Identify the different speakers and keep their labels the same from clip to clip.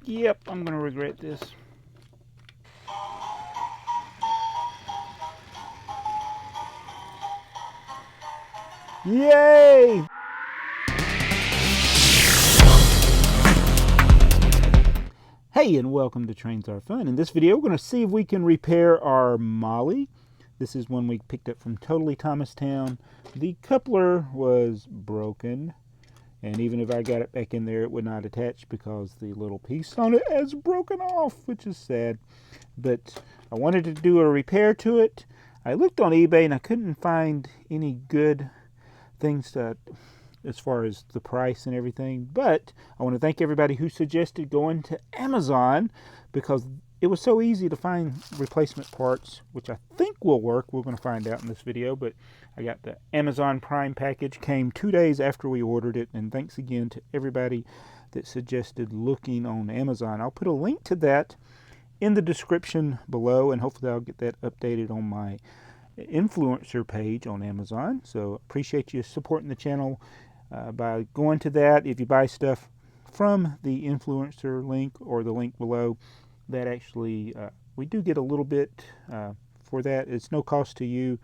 Speaker 1: Yep, I'm going to regret this. Yay! Hey, and welcome to Trains Are Fun. In this video, we're going to see if we can repair our Molly. This is one we picked up from Totally Thomastown. The coupler was broken, and even if I got it back in there, it would not attach because the little piece on it has broken off, which is sad. But I wanted to do a repair to it. I looked on eBay and I couldn't find any good things to, as far as the price and everything. But I want to thank everybody who suggested going to Amazon, because it was so easy to find replacement parts, which I think will work. We're going to find out in this video. But I got the Amazon Prime package, came 2 days after we ordered it, and thanks again to everybody that suggested looking on Amazon. I'll put a link to that in the description below, and hopefully I'll get that updated on my influencer page on Amazon. So appreciate you supporting the channel by going to that. If you buy stuff from the influencer link or the link below, that actually we do get a little bit for that. It's no cost to you,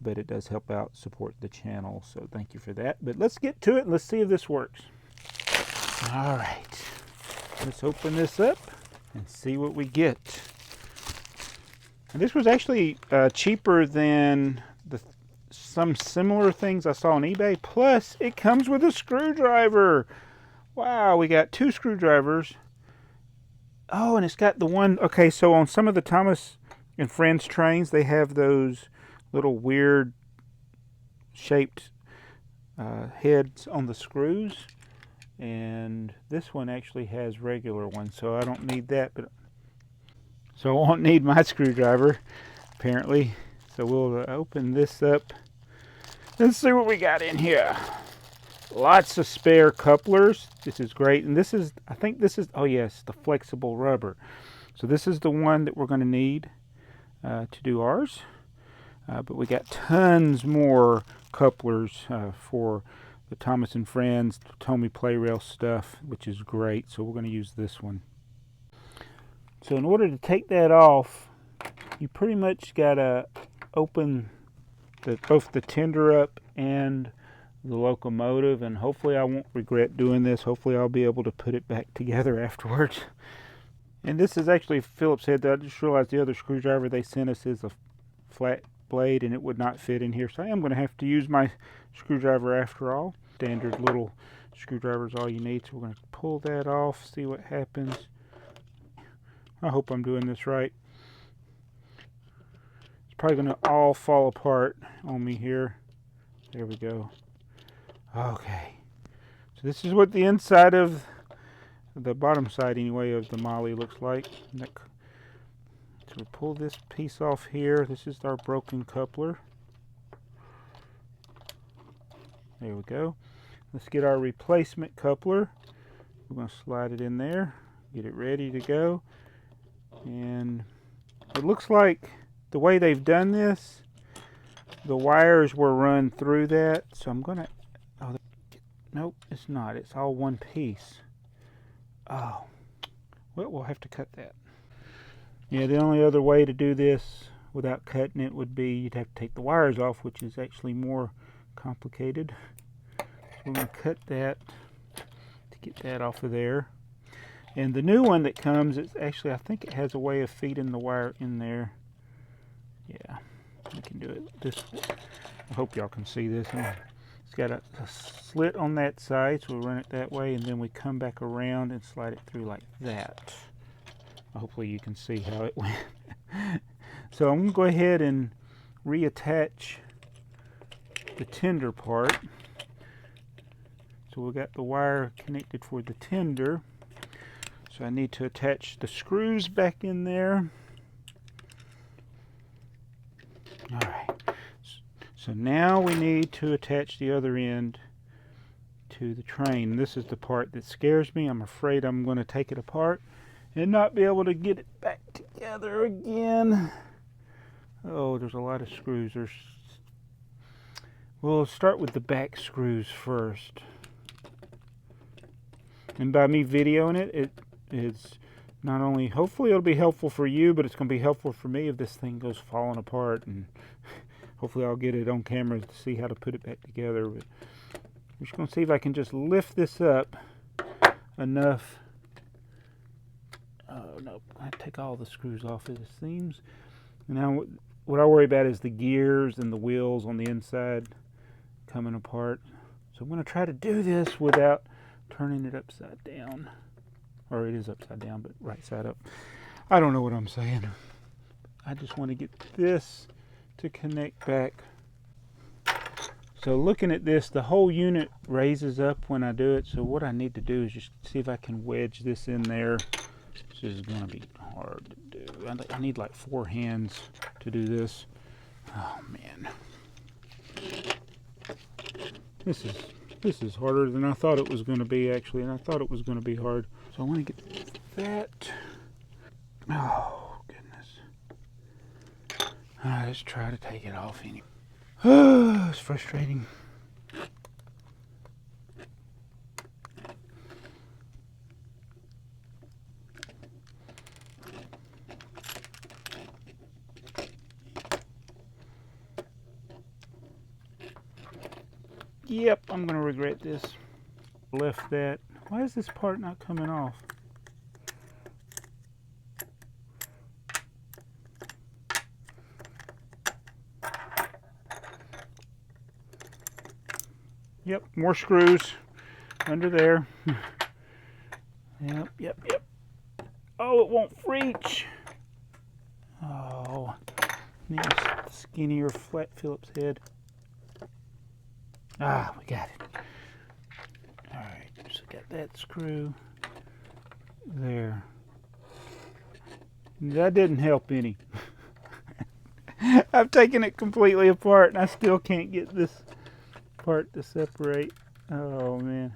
Speaker 1: but it does help out support the channel, so thank you for that. But let's get to it and let's see if this works. All right, let's open this up and see what we get. And this was actually cheaper than some similar things I saw on eBay. Plus, it comes with a screwdriver. Wow, we got 2 screwdrivers. Oh, and it's got the one. Okay, so on some of the Thomas and Friends trains, they have those little weird shaped heads on the screws. And this one actually has regular ones, so I don't need that. But so I won't need my screwdriver, apparently. So we'll open this up. Let's see what we got in here. Lots of spare couplers. This is great. And this is, I think this is, oh yes, the flexible rubber. So this is the one that we're going to need to do ours. But we got tons more couplers for the Thomas and Friends, Tomy Play Rail stuff, which is great. So we're going to use this one. So in order to take that off, you pretty much got to open both the tender up and the locomotive, and hopefully I won't regret doing this. Hopefully I'll be able to put it back together afterwards. And this is actually Phillips head. I just realized the other screwdriver they sent us is a flat blade, and it would not fit in here, so I am going to have to use my screwdriver after all. Standard little screwdriver is all you need. So we're going to pull that off, see what happens. I hope I'm doing this right. It's probably going to all fall apart on me here. There we go. Okay. So this is what the inside of the bottom side, anyway, of the Molly looks like. So we'll pull this piece off here. This is our broken coupler. There we go. Let's get our replacement coupler. We're going to slide it in there, get it ready to go. And it looks like the way they've done this, the wires were run through that. So I'm going to, oh, nope, it's not. It's all one piece. Oh, well, we'll have to cut that. Yeah, the only other way to do this without cutting it would be you'd have to take the wires off, which is actually more complicated. So we're going to cut that to get that off of there. And the new one that comes, it's actually, I think it has a way of feeding the wire in there. Yeah, we can do it this way. I hope y'all can see this. It's got a slit on that side, so we'll run it that way, and then we come back around and slide it through like that. Hopefully you can see how it went. So I'm going to go ahead and reattach the tender part. So we got the wire connected for the tender. So I need to attach the screws back in there. All right. So now we need to attach the other end to the train. This is the part that scares me. I'm afraid I'm going to take it apart and not be able to get it back together again. Oh, there's a lot of screws. We'll start with the back screws first. And by me videoing it, it's Not only, hopefully it'll be helpful for you, but it's going to be helpful for me if this thing goes falling apart, and hopefully I'll get it on camera to see how to put it back together. But I'm just going to see if I can just lift this up enough. Oh no, I have to take all the screws off of the seams. Now what I worry about is the gears and the wheels on the inside coming apart. So I'm going to try to do this without turning it upside down. Or it is upside down, but right side up. I don't know what I'm saying. I just want to get this to connect back. So looking at this, the whole unit raises up when I do it. So what I need to do is just see if I can wedge this in there. This is going to be hard to do. I need like 4 hands to do this. Oh man. This is harder than I thought it was going to be, actually, and I thought it was going to be hard. So I want to get that. Oh, goodness. All right, let's try to take it off anyway. Oh, it's frustrating. Yep, I'm going to regret this. Left that. Why is this part not coming off? Yep, more screws under there. Yep. Oh, it won't reach. Oh, need a skinnier flat Phillips head. Ah, we got it. All right, so got that screw there. That didn't help any. I've taken it completely apart and I still can't get this part to separate. Oh man.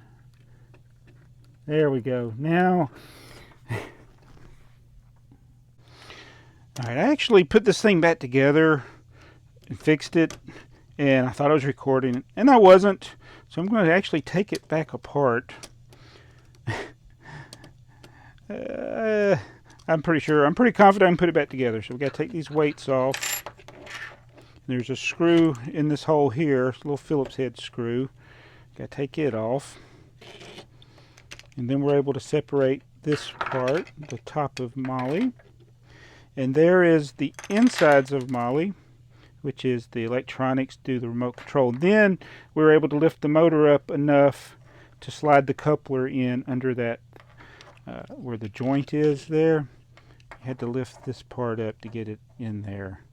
Speaker 1: There we go. Now, alright, I actually put this thing back together and fixed it, and I thought I was recording, and I wasn't. So I'm going to actually take it back apart. I'm pretty confident I can put it back together. So we've got to take these weights off. There's a screw in this hole here, a little Phillips head screw. Got to take it off. And then we're able to separate this part, the top of Molly. And there is the insides of Molly, which is the electronics, do the remote control. Then we're able to lift the motor up enough to slide the coupler in under that, where the joint is there. I had to lift this part up to get it in there.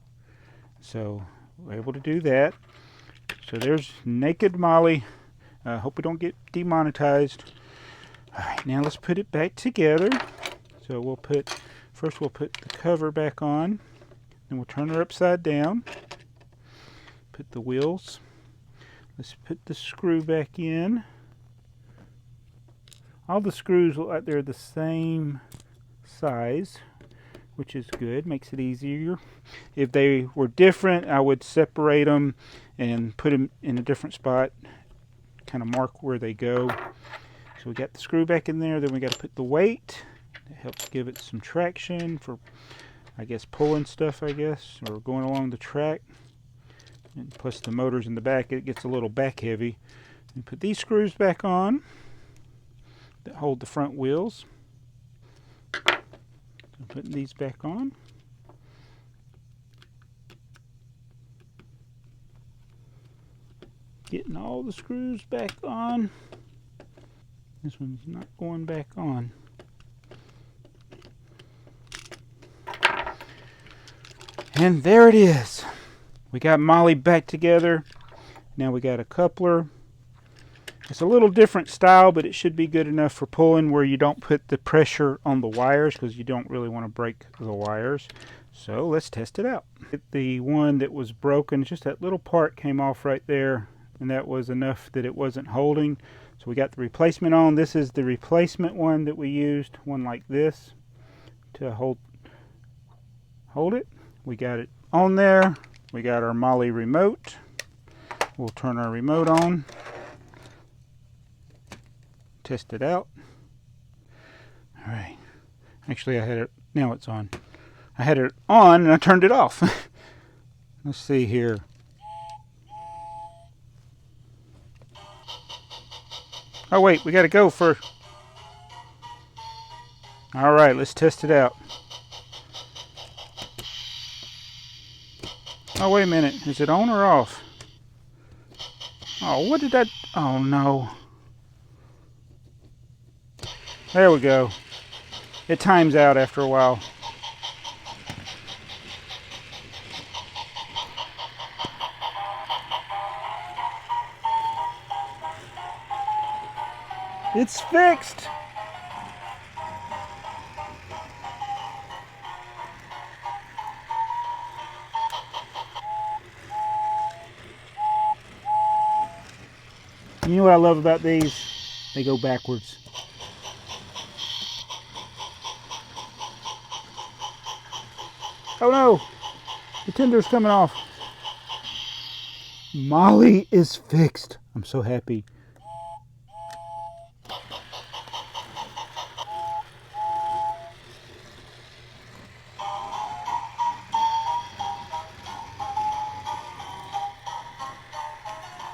Speaker 1: So we're able to do that. So there's naked Molly. Hope we don't get demonetized. Alright, now let's put it back together. So first we'll put the cover back on. Then we'll turn her upside down. Put the wheels. Let's put the screw back in. All the screws look like they're the same size, which is good, makes it easier. If they were different, I would separate them and put them in a different spot, kind of mark where they go. So we got the screw back in there, then we got to put the weight. It helps give it some traction for, I guess, pulling stuff, or going along the track. And plus the motors in the back, it gets a little back heavy. And put these screws back on that hold the front wheels. I'm putting these back on. Getting all the screws back on. This one's not going back on. And there it is. We got Molly back together. Now we got a coupler. It's a little different style, but it should be good enough for pulling where you don't put the pressure on the wires, because you don't really want to break the wires. So let's test it out. The one that was broken, just that little part came off right there, and that was enough that it wasn't holding. So we got the replacement on. This is the replacement one that we used, one like this, to hold it. We got it on there. We got our Molly remote. We'll turn our remote on. Test it out. Alright. Actually, I had it, now it's on. I had it on and I turned it off. Let's see here. Oh wait, we gotta go for... Alright, let's test it out. Oh, wait a minute. Is it on or off? Oh, what did that... Oh, no. There we go. It times out after a while. It's fixed! You know what I love about these? They go backwards. Oh no! The tender's coming off. Molly is fixed. I'm so happy.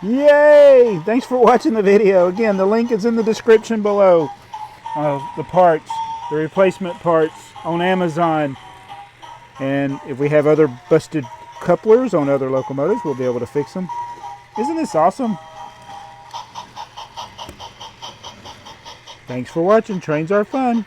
Speaker 1: Yay! Thanks for watching the video. Again, the link is in the description below of the parts, the replacement parts on Amazon. And if we have other busted couplers on other locomotives, we'll be able to fix them. Isn't this awesome? Thanks for watching. Trains are fun.